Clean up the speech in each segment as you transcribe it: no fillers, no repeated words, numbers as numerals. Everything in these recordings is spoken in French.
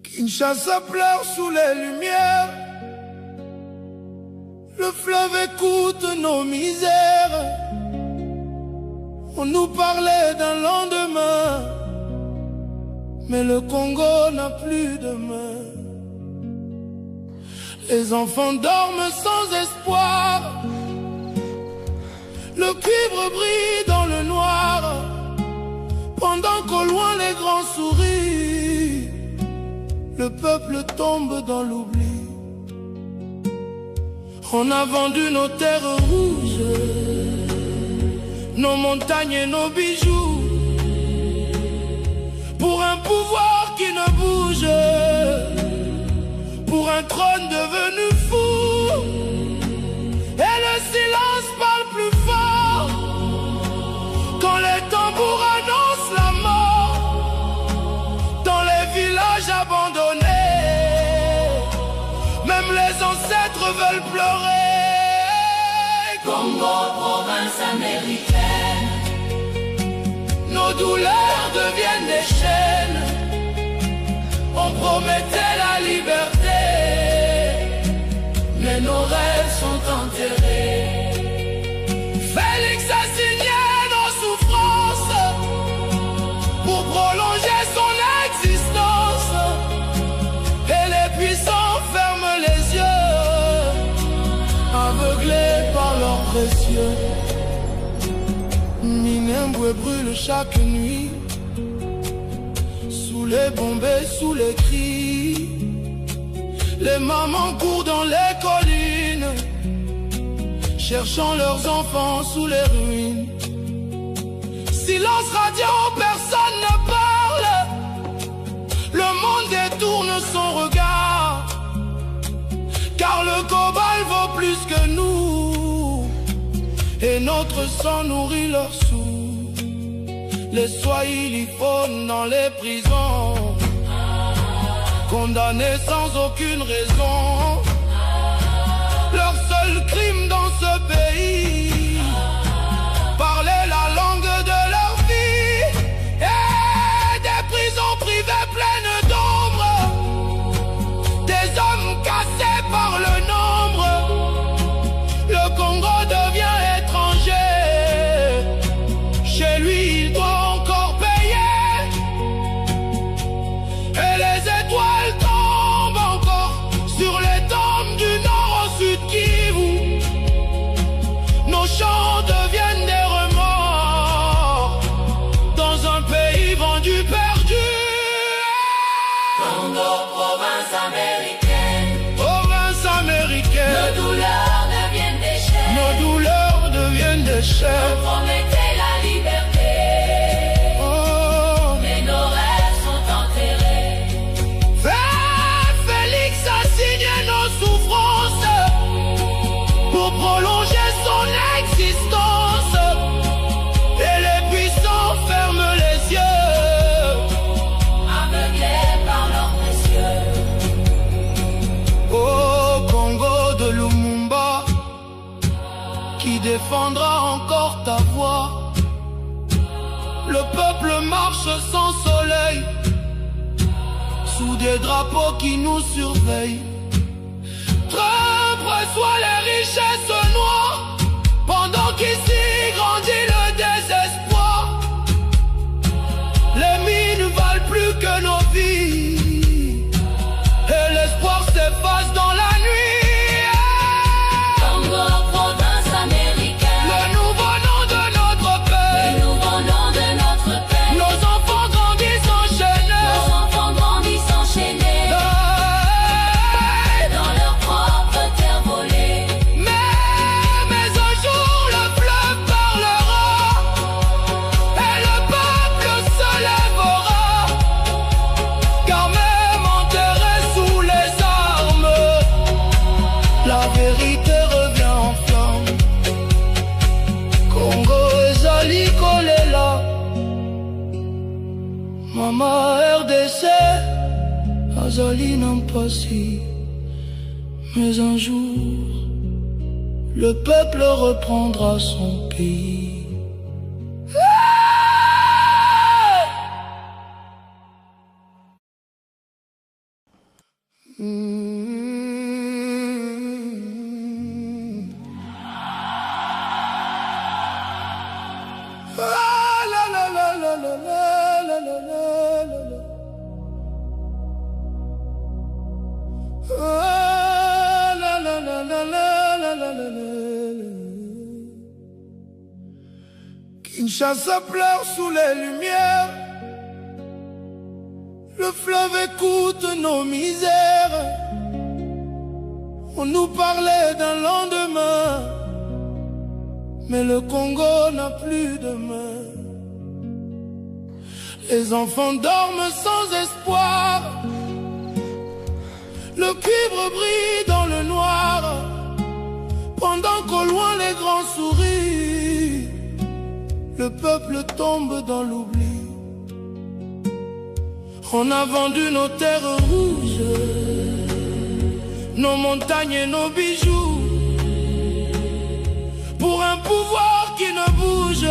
Kinshasa pleure sous les lumières. Le fleuve écoute nos misères. On nous parlait d'un lendemain, mais le Congo n'a plus de main. Les enfants dorment sans espoir. Le cuivre brille dans le noir, pendant qu'au loin les grands sourient. Le peuple tombe dans l'oubli. On a vendu nos terres rouges, nos montagnes et nos bijoux, pour un pouvoir qui ne bouge, pour un trône devenu fou. Et le silence parle plus fort quand les tambours annoncent la mort. Dans les villages abandonnés, même les ancêtres veulent pleurer. Congo, province américaine, nos douleurs deviennent des chaînes. On promettait la liberté, mais nos rêves sont enterrés. Félix a signé nos souffrances pour prolonger son existence. Et les puissants ferment les yeux, aveuglés par leurs précieux. Minembwe brûle chaque nuit, sous les bombes et sous les cris. Les mamans courent dans les collines, cherchant leurs enfants sous les ruines. Silence radio, personne ne parle. Le monde détourne son regard, car le cobalt vaut plus que nous, et notre sang nourrit leurs sous. Les Swahili faunent dans les prisons, condamnés sans aucune raison. Leur seul crime dans ce pays, parler la langue de leur vie. Et des prisons privées pleines d'ombre, des hommes cassés par le nombre. Le Congo devient étranger, chez lui il doit encore payer. Et les étoiles tombent encore sur les tombes du nord au sud Kivu. Nos chants deviennent des remords dans un pays vendu perdu. Congo, province américaine, Province américaine, nos douleurs deviennent des chaînes. nos douleurs deviennent des chaînes. On promettait la liberté, Oh, mais nos rêves sont enterrés. Félix a signé nos souffrances pour prolonger son existence. Et les puissants ferment les yeux, Aveuglés par leurs précieux. oh Congo de Lumumba, qui défendra encore ta voix. Le peuple marche sans soleil, sous des drapeaux qui nous surveillent. Trump reçoit les richesses noires, pendant qu'ici grandit le désespoir. Les mines valent plus que nos vies, et l'espoir s'efface dans la nuit. Congo, province américaine, Le nouveau nom de notre le pays, nouveau nom de notre pays. nos enfants grandissent enchaînés. Nos enfants grandissent enchaînés Hey, dans leur propre terre volée. mais Kama RDC, azali nampasi. Mais un jour, le peuple reprendra son pays. Kinshasa pleure sous les lumières. Le fleuve écoute nos misères. On nous parlait d'un lendemain, mais le Congo n'a plus de main. Les enfants dorment sans espoir. Le cuivre brille dans le noir, pendant qu'au loin les grands sourient. Le peuple tombe dans l'oubli. On a vendu nos terres rouges, nos montagnes et nos bijoux, pour un pouvoir qui ne bouge,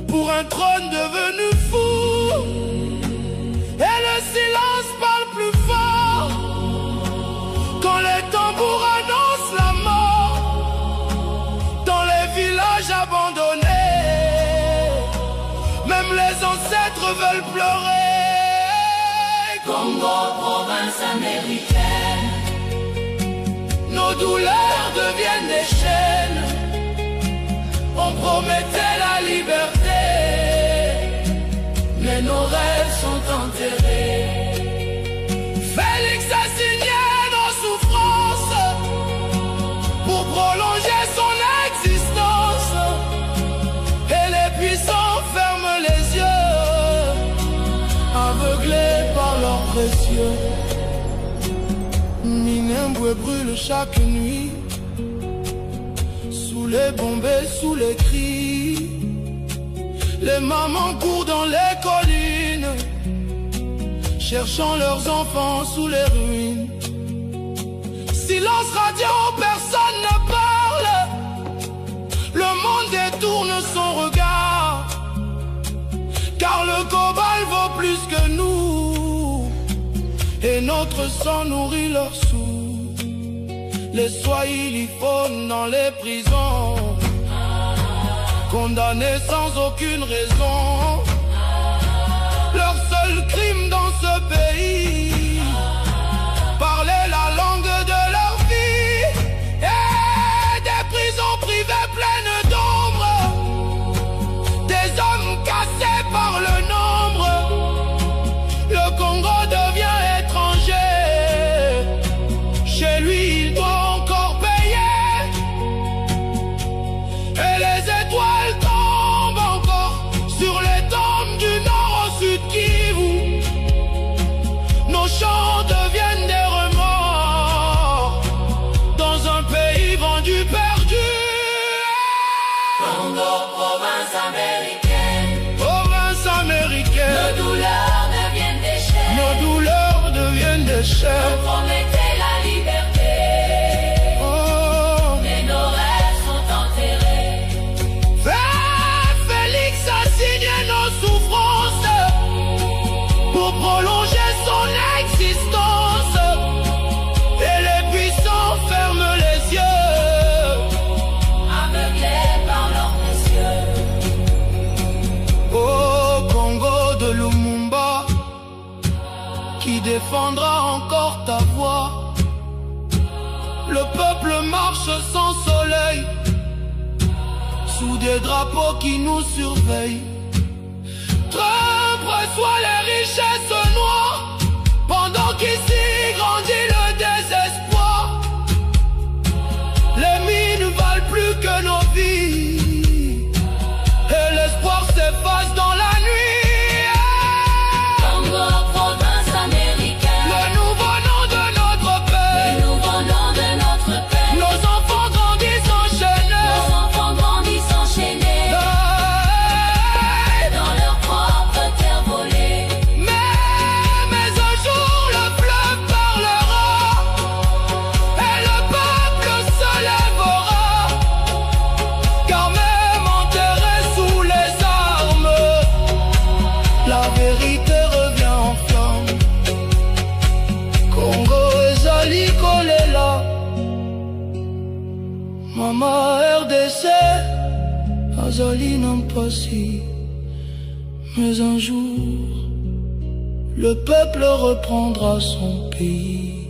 pour un trône devenu fou. Et le silence parle plus fort quand les tambours annoncent la mort. Dans les villages abandonnés, même les ancêtres veulent pleurer. Congo, province américaine, nos douleurs deviennent des chaînes. On promettait la liberté, mais nos rêves sont enterrés. Félix a signé nos souffrances pour prolonger son existence. Et les puissants ferment les yeux, aveuglés par leurs précieux. Minembwe brûle chaque nuit, sous les bombes et sous les cris. Les mamans courent dans les collines, cherchant leurs enfants sous les ruines. Silence radio, personne ne parle. Le monde détourne son regard, car le cobalt vaut plus que nous, et notre sang nourrit leurs sous. Les Swahili faunent dans les prisons, condamnés sans aucune raison. Leur seul crime dans ce pays, parler la langue de leur vie. Et des prisons privées pleines d'ombre, des hommes cassés par le nombre. Le Congo devient étranger, chez lui il doit encore payer. Et les étoiles tombent encore sur les tombes du nord au sud Kivu. Nos chants deviennent des remords dans un pays vendu perdu. Congo, province américaine, Province américaine, nos douleurs deviennent des chaînes. nos douleurs deviennent des chaînes. On promettait la liberté, Oh, mais nos rêves sont enterrés. Félix a signé nos souffrances pour prolonger son existence. Et les puissants ferment les yeux, Aveuglés par leurs précieux. oh Congo de Lumumba, qui défendra encore ta voix. Le peuple marche sans soleil, sous des drapeaux qui nous surveillent. Trump reçoit les richesses noires, pendant qu'ici grandit le désespoir. Les mines valent plus que nos vies, et l'espoir s'efface dans la nuit. Congo, province américaine, Le nouveau nom de notre le pays, nouveau nom de notre pays. nos enfants grandissent enchaînés. Nos enfants grandissent enchaînés Hey, dans leur propre terre ma RDC, Azali Nampasi. Mais un jour, le peuple reprendra son pays.